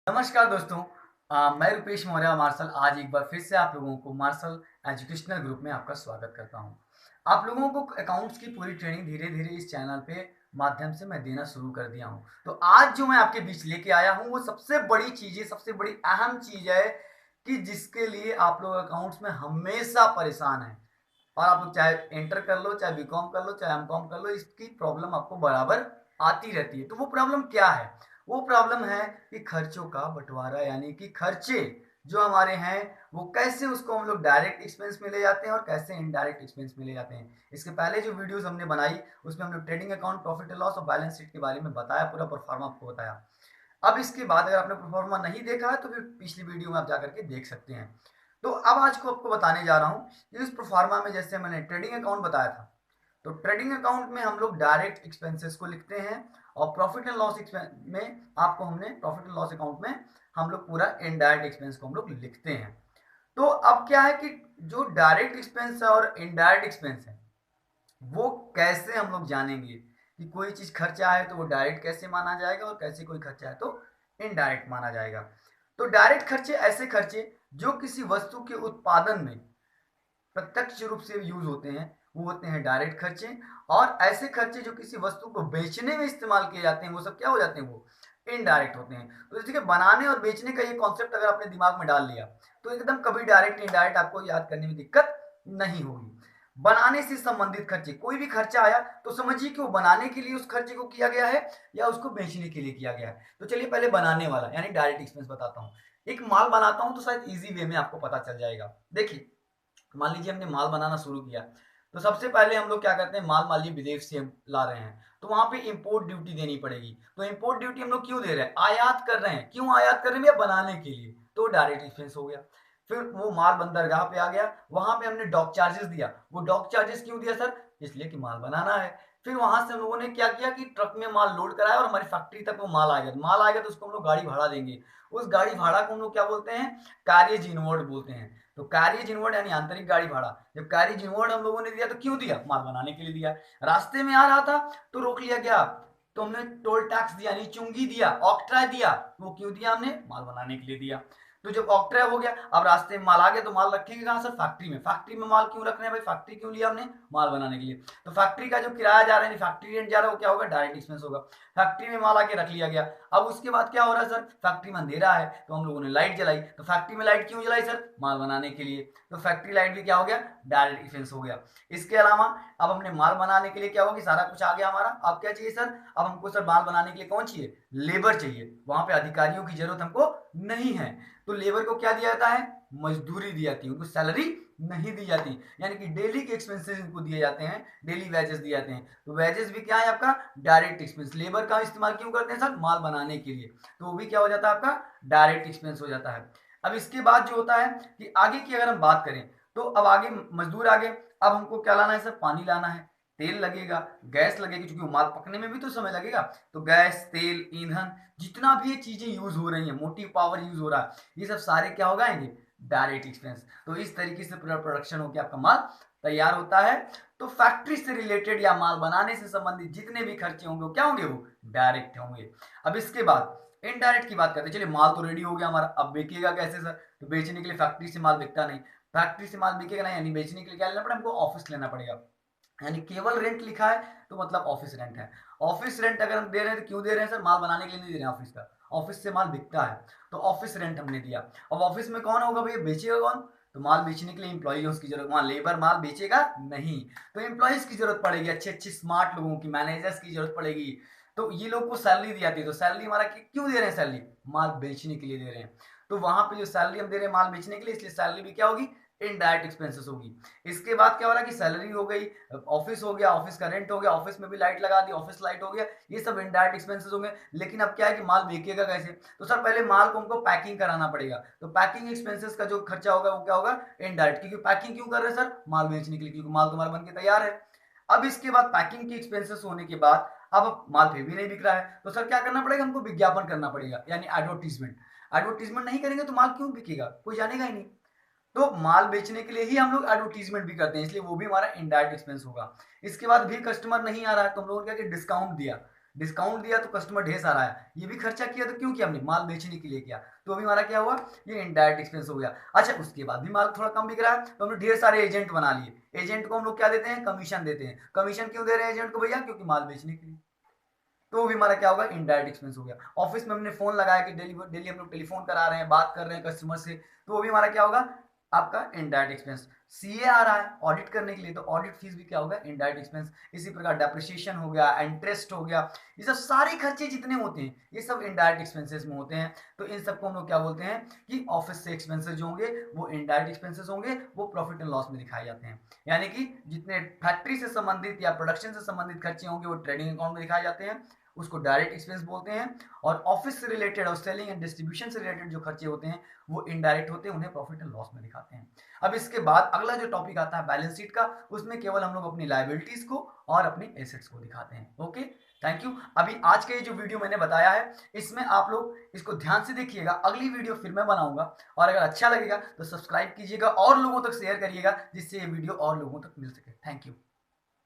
नमस्कार दोस्तों। मैं रुपेश मौर्य मार्शल आज एक बार फिर से आप लोगों को मार्शल एजुकेशनल ग्रुप में आपका स्वागत करता हूं। आप लोगों को अकाउंट्स की पूरी ट्रेनिंग धीरे-धीरे इस चैनल पे माध्यम से मैं देना शुरू कर दिया हूं। तो आज जो मैं आपके बीच लेके आया हूं वो सबसे बड़ी चीज़ है, सबसे बड़ी अहम चीज़ है कि जिसके लिए आप लोग अकाउंट्स में हमेशा परेशान हैं। और आप लोग चाहे इंटर कर लो, चाहे बीकॉम कर लो, चाहे एमकॉम कर लो, इसकी प्रॉब्लम आपको बराबर आती रहती है। तो वो प्रॉब्लम क्या है? वो प्रॉब्लम है कि खर्चों का बंटवारा, यानी कि खर्चे जो हमारे हैं वो कैसे उसको हम लोग डायरेक्ट एक्सपेंस में ले जाते हैं और कैसे इनडायरेक्ट एक्सपेंस में ले जाते हैं। इसके पहले जो वीडियोस हमने बनाई उसमें हमने trading account, profit and loss और बैलेंस शीट के बारे में बताया, पूरा परफॉर्मा आपको बताया। अब इसके बाद अगर आपने परफॉर्मा नहीं देखा है तो फिर पिछली वीडियो में आप जाकर के देख सकते हैं। तो अब आज को आपको बताने जा रहा हूँ कि इस परफॉर्मा में जैसे मैंने ट्रेडिंग अकाउंट बताया था, तो ट्रेडिंग अकाउंट में हम लोग डायरेक्ट एक्सपेंसेस को लिखते हैं और प्रॉफिट एंड लॉस में आपको हमने प्रॉफिट एंड लॉस अकाउंट में हम लोग पूरा इनडायरेक्ट एक्सपेंस को हम लोग लिखते हैं। तो अब क्या है कि जो डायरेक्ट एक्सपेंस है और इनडायरेक्ट एक्सपेंस है वो कैसे हम लोग जानेंगे कि कोई चीज खर्चा है तो वो डायरेक्ट कैसे माना जाएगा और कैसे कोई खर्चा है तो इनडायरेक्ट माना जाएगा। तो डायरेक्ट खर्चे ऐसे खर्चे जो किसी वस्तु के उत्पादन में प्रत्यक्ष रूप से यूज होते हैं वो होते हैं डायरेक्ट खर्चे। और ऐसे खर्चे जो किसी वस्तु को बेचने में इस्तेमाल किए जाते हैं वो सब क्या हो जाते हैं, वो इनडायरेक्ट होते हैं। तो जैसे कि बनाने और बेचने का ये कॉन्सेप्ट अगर आपने दिमाग में डाल लिया तो एकदम कभी डायरेक्ट इनडायरेक्ट आपको याद करने में दिक्कत नहीं होगी। बनाने से संबंधित खर्चे, कोई भी खर्चा आया तो समझिए कि वो बनाने के लिए उस खर्चे को किया गया है या उसको बेचने के लिए किया गया है। तो चलिए पहले बनाने वाला यानी डायरेक्ट एक्सपेंस बताता हूँ। एक माल बनाता हूँ तो शायद इजी वे में आपको पता चल जाएगा। देखिए, मान लीजिए हमने माल बनाना शुरू किया तो सबसे पहले हम लोग क्या करते हैं, माल मान लीजिए विदेश से हम ला रहे हैं तो वहां पे इंपोर्ट ड्यूटी देनी पड़ेगी। तो इंपोर्ट ड्यूटी हम लोग क्यों दे रहे हैं, आयात कर रहे हैं। क्यों आयात कर रहे हैं भैया, बनाने के लिए। तो डायरेक्ट एक्सपेंस हो गया। फिर वो माल बंदरगाह पे आ गया, वहां पे हमने डॉक चार्जेस दिया। वो डॉक चार्जेस क्यों दिया सर, इसलिए कि माल बनाना है। फिर वहां से हम लोगों ने क्या किया कि ट्रक में माल लोड कराया और हमारी फैक्ट्री तक वो माल आएगा। माल आएगा तो उसको हम लोग गाड़ी भाड़ा देंगे। उस गाड़ी भाड़ा को हम लोग क्या बोलते हैं, कैरियज इनवर्ड बोलते हैं। तो कैरियज इनवर्ड यानी आंतरिक गाड़ी भाड़ा। जब कैरियज इनवर्ड हम लोगों ने दिया तो क्यों दिया, माल बनाने के लिए दिया। रास्ते में आ रहा था तो रोक लिया गया तो हमने टोल टैक्स दिया यानी चुंगी दिया, ऑक्ट्रा दिया। वो क्यों दिया, हमने माल बनाने के लिए दिया। तो जब ऑक्ट्रा हो गया, अब रास्ते में माल आ गया तो माल रखेंगे कहां सर, फैक्ट्री में। फैक्ट्री में माल क्यों रख रहे हैं भाई, फैक्ट्री क्यों लिया हमने, माल बनाने के लिए। तो फैक्ट्री का जो किराया जा रहा है, फैक्ट्री रेंट जा रहा है, वो क्या होगा, डायरेक्ट एक्सपेंस होगा। फैक्ट्री में माल आके रख लिया गया। अब उसके बाद क्या हो रहा है सर, फैक्ट्री में अंधेरा है तो हम लोगों ने लाइट जलाई। तो फैक्ट्री में लाइट क्यों जलाई सर, माल बनाने के लिए। तो फैक्ट्री लाइट भी क्या हो गया, डायरेक्ट एक्सपेंस हो गया। इसके अलावा अब हमने माल बनाने के लिए क्या होगा, सारा कुछ आ गया हमारा। अब क्या चाहिए सर, अब हमको सर माल बनाने के लिए कौन चाहिए, लेबर चाहिए। वहां पे अधिकारियों की जरूरत हमको नहीं है। तो लेबर को क्या दिया जाता है, मजदूरी दी जाती है, उनको सैलरी नहीं दी जाती। यानी कि डेली के एक्सपेंसेस इनको दिए जाते हैं, डेली वेजेस दिए जाते हैं। तो वेजेस भी क्या है आपका, डायरेक्ट एक्सपेंस। लेबर का इस्तेमाल क्यों करते हैं सर, माल बनाने के लिए। तो वो भी क्या हो जाता है आपका, डायरेक्ट एक्सपेंस हो जाता है। अब इसके बाद जो होता है कि आगे की अगर हम बात करें तो अब आगे मजदूर आगे। अब हमको क्या लाना है सर, पानी लाना है, तेल लगेगा, गैस लगेगी, क्योंकि माल पकने में भी तो समय लगेगा। तो गैस, तेल, ईंधन, जितना भी ये चीजें यूज हो रही है, मोटिव पावर यूज हो रहा है, ये सब सारे क्या हो जाएंगे, डायरेक्ट एक्सपेंस। तो इस तरीके से पूरा प्रोडक्शन होकर आपका माल तैयार होता है। तो फैक्ट्री से रिलेटेड या माल बनाने से संबंधित जितने भी खर्चे होंगे वो क्या होंगे, वो डायरेक्ट होंगे। अब इसके बाद इनडायरेक्ट की बात करते हैं। चलिए माल तो रेडी हो गया हमारा, अब बेचेगा कैसे सर, तो बेचने के लिए फैक्ट्री से माल बिकता नहीं। फैक्ट्री से माल बिकेगा नहीं यानी बेचने के लिए क्या लेना पड़ेगा, हमको ऑफिस लेना पड़ेगा। यानी केवल रेंट लिखा है तो मतलब ऑफिस रेंट है। ऑफिस रेंट अगर हम दे रहे हैं तो क्यों दे रहे हैं सर, माल बनाने के लिए नहीं दे रहे हैं ऑफिस का, ऑफिस से माल बिकता है तो ऑफिस रेंट हमने दिया। अब ऑफिस में कौन होगा भैया, बेचेगा कौन, तो माल बेचने के लिए इंप्लॉइज की जरूरत, वहां लेबर माल बेचेगा नहीं। तो इंप्लॉइज की जरूरत पड़ेगी, अच्छे अच्छे स्मार्ट लोगों की, मैनेजर्स की जरूरत पड़ेगी। तो ये लोग को सैलरी दी जाती है। तो सैलरी हमारा क्यों दे रहे हैं, सैलरी माल बेचने के लिए दे रहे हैं। तो वहां पे जो सैलरी हम दे रहे हैं माल बेचने के लिए, इसलिए सैलरी भी क्या होगी, इनडायरेक्ट एक्सपेंसेस होगी। इसके बाद क्या हो रहा है कि सैलरी हो गई, ऑफिस हो गया, ऑफिस का रेंट हो गया, ऑफिस में भी लाइट लगा दी, ऑफिस लाइट हो गया, ये सब इनडायरेक्ट एक्सपेंसेस होंगे। लेकिन अब क्या है कि माल बिकेगा कैसे, तो सर पहले माल को हमको पैकिंग कराना पड़ेगा। तो पैकिंग एक्सपेंसेस का जो खर्चा होगा वो क्या होगा, इनडायरेक्ट। क्योंकि पैकिंग क्यों कर रहे हैं सर, माल बेचने के लिए, क्योंकि माल तुम्हारा बन के तैयार है। अब इसके बाद पैकिंग की एक्सपेंसेस होने के बाद अब माल फिर भी नहीं बिक रहा है तो सर क्या करना पड़ेगा, हमको विज्ञापन करना पड़ेगा यानी एडवर्टीजमेंट। एडवर्टीजमेंट नहीं करेंगे तो माल क्यों बिकेगा, कोई जानेगा ही नहीं। तो माल बेचने के लिए ही हम लोग एडवर्टीजमेंट भी करते हैं, इसलिए वो भी हमारा इनडायरेक्ट एक्सपेंस होगा। इसके बाद भी कस्टमर नहीं आ रहा है तो हम लोगों ने क्या किया, डिस्काउंट दिया। डिस्काउंट दिया तो कस्टमर ढेर सारा आया, ये भी खर्चा किया तो क्यों किया हमने? माल बेचने के लिए किया, तो अभी हमारा क्या हुआ? ये इनडायरेक्ट एक्सपेंस हो गया। अच्छा, उसके बाद भी माल थोड़ा कम बिक रहा है तो हमने ढेर सारे एजेंट बना लिए। एजेंट को हम लोग क्या देते हैं? कमीशन देते हैं। कमीशन क्यों दे रहे हैं एजेंट को भैया? क्योंकि माल बेचने के लिए। तो वो भी हमारा क्या होगा? इनडायरेक्ट एक्सपेंस हो गया। ऑफिस में हमने फोन लगाया कि डेली डेली हम लोग टेलीफोन करा रहे हैं, बात कर रहे हैं कस्टमर से, तो वो भी हमारा क्या होगा? आपका इनडायरेक्ट एक्सपेंस। सीए आ रहा है ऑडिट करने के लिए, तो ऑडिट फीस भी क्या होगा? Indirect expense. इसी प्रकार डेप्रिसिएशन हो गया, इंटरेस्ट हो गया, ये सब सारे खर्चे जितने होते हैं ये सब इनडायरेक्ट एक्सपेंसेस में होते हैं। तो इन सबको हम लोग क्या बोलते हैं कि ऑफिस से एक्सपेंसेस जो होंगे वो इनडायरेक्ट एक्सपेंसेस होंगे, वो प्रॉफिट एंड लॉस में दिखाए जाते हैं। यानी कि जितने फैक्ट्री से संबंधित या प्रोडक्शन से संबंधित खर्चे होंगे वो ट्रेडिंग अकाउंट में दिखाए जाते हैं, उसको डायरेक्ट एक्सपेंस बोलते हैं। और ऑफिस से रिलेटेड और सेलिंग एंड डिस्ट्रीब्यूशन से रिलेटेड जो खर्चे होते हैं वो इनडायरेक्ट होते हैं, उन्हें प्रॉफिट एंड लॉस में दिखाते हैं। अब इसके बाद अगला जो टॉपिक आता है बैलेंस शीट का, उसमें केवल हम लोग अपनी लायबिलिटीज को और अपने एसेट्स को दिखाते हैं। Okay, thank you. अभी आज के ये जो वीडियो मैंने बताया है इसमें आप लोग इसको ध्यान से देखिएगा, अगली वीडियो फिर मैं बनाऊंगा, और अगर अच्छा लगेगा तो सब्सक्राइब कीजिएगा और लोगों तक शेयर करिएगा जिससे ये वीडियो और लोगों तक मिल सके। Thank you.